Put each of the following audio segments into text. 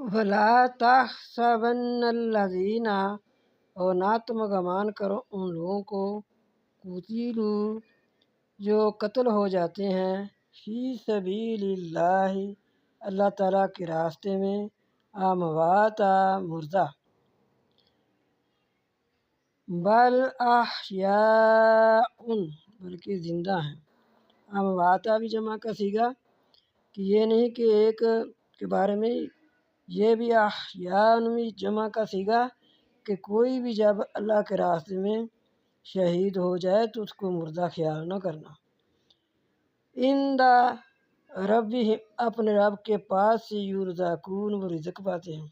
ولا تحسبن الذین، اور نہ تم گمان کرو ان لوگوں کو، قتلوا جو قتل ہو جاتے ہیں، فی سبیل اللہ اللہ تعالیٰ کے راستے میں، امواتا مردہ، بل احیاء بلکہ زندہ ہیں۔ امواتا بھی جمع کا صیغہ، کہ یہ نہیں کہ ایک کے بارے میں، یہ بھی احیاء بھی جمع کا صیغہ کہ کوئی بھی جب اللہ کے راستے میں شہید ہو جائے تو اس کو مردہ خیال نہ کرنا۔ عند ربہم، اپنے رب کے پاس سے، یرزقون، وہ رزق پاتے ہیں۔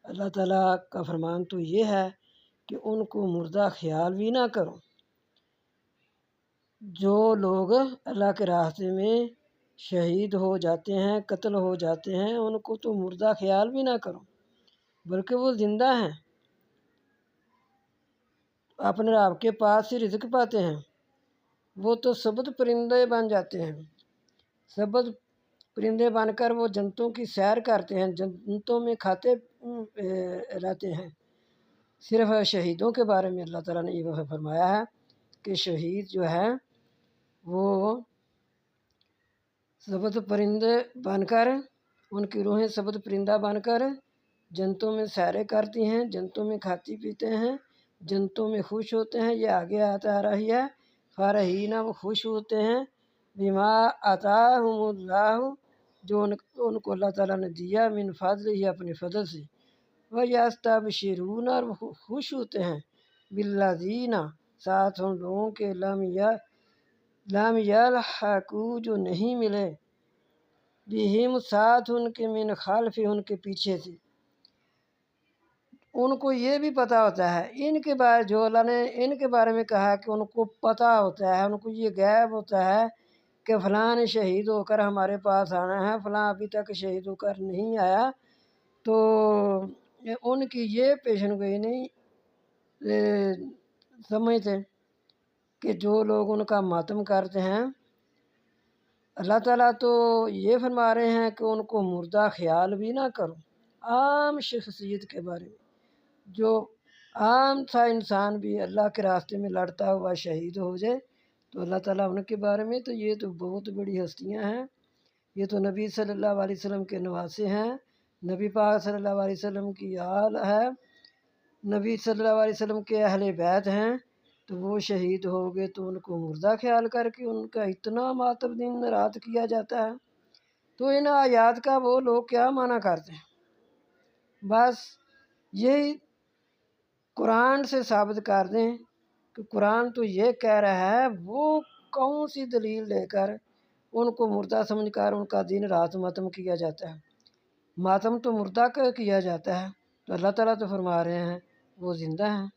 اللہ تعالیٰ کا فرمان تو یہ ہے کہ ان کو مردہ خیال بھی نہ کرو۔ جو لوگ اللہ کے راستے میں شہید ہو جاتے ہیں، قتل ہو جاتے ہیں، ان کو تو مردہ خیال بھی نہ کرو، بلکہ وہ زندہ ہیں، اپنے رب کے پاس سے رزق پاتے ہیں۔ وہ تو سبد پرندے بن جاتے ہیں، سبد پرندے بن کر وہ جنتوں کی سیر کرتے ہیں، جنتوں میں کھاتے رہتے ہیں۔ صرف شہیدوں کے بارے میں اللہ تعالیٰ نے یہ فرمایا ہے کہ شہید جو ہے وہ سبد پرندے بن کر، ان کی روحیں سبد پرندہ بن کر جنتوں میں سیریں کرتی ہیں، جنتوں میں کھاتی پیتے ہیں، جنتوں میں خوش ہوتے ہیں۔ یہ آگے آتا آ رہی ہے، فرحین، وہ خوش ہوتے ہیں، بما آتاہم اللہ، جو ان کو اللہ تعالیٰ نے دیا، من فضل، یہ اپنے فضل سے، وَيَسْتَبْشِرُونَ، اور وہ خوش ہوتے ہیں، بالذین، ساتھ ان لوگوں کے، لم یلحقوا، جو نہیں ملے، بہم، ساتھ ان کے، من خلف، ان کے پیچھے سے۔ ان کو یہ بھی پتہ ہوتا ہے، ان کے بارے، جو اللہ نے ان کے بارے میں کہا کہ ان کو پتہ ہوتا ہے، ان کو یہ غیب ہوتا ہے کہ فلاں نے شہید ہو کر ہمارے پاس آنا ہے، فلاں ابھی تک شہید ہو کر نہیں آیا، تو ان کی یہ پیشن گوئی نہیں سمجھتے کہ جو لوگ ان کا ماتم کرتے ہیں، اللہ تعالیٰ تو یہ فرما رہے ہیں کہ ان کو مردہ خیال بھی نہ کرو۔ عام شخصیت کے بارے میں، جو عام سا انسان بھی اللہ کے راستے میں لڑتا ہوا شہید ہو جائے تو اللہ تعالیٰ ان کے بارے میں تو یہ تو بہت بڑی ہستیاں ہیں، یہ تو نبی صلی اللہ علیہ وسلم کے نواسے ہیں، نبی پاک صلی اللہ علیہ وسلم کی آل ہے، نبی صلی اللہ علیہ وسلم کے اہل بیت ہیں، تو وہ شہید ہو گئے تو ان کو مردہ خیال کر کے ان کا اتنا ماتم دن رات کیا جاتا ہے۔ تو ان آیات کا وہ لوگ کیا معنی کرتے ہیں؟ بس یہی قرآن سے ثابت کر دیں کہ قرآن تو یہ کہہ رہا ہے، وہ کون سی دلیل لے کر ان کو مردہ سمجھ کر ان کا دن رات ماتم کیا جاتا ہے؟ ماتم تو مردہ کا کیا جاتا ہے، تو اللہ تعالیٰ تو فرما رہے ہیں وہ زندہ ہیں۔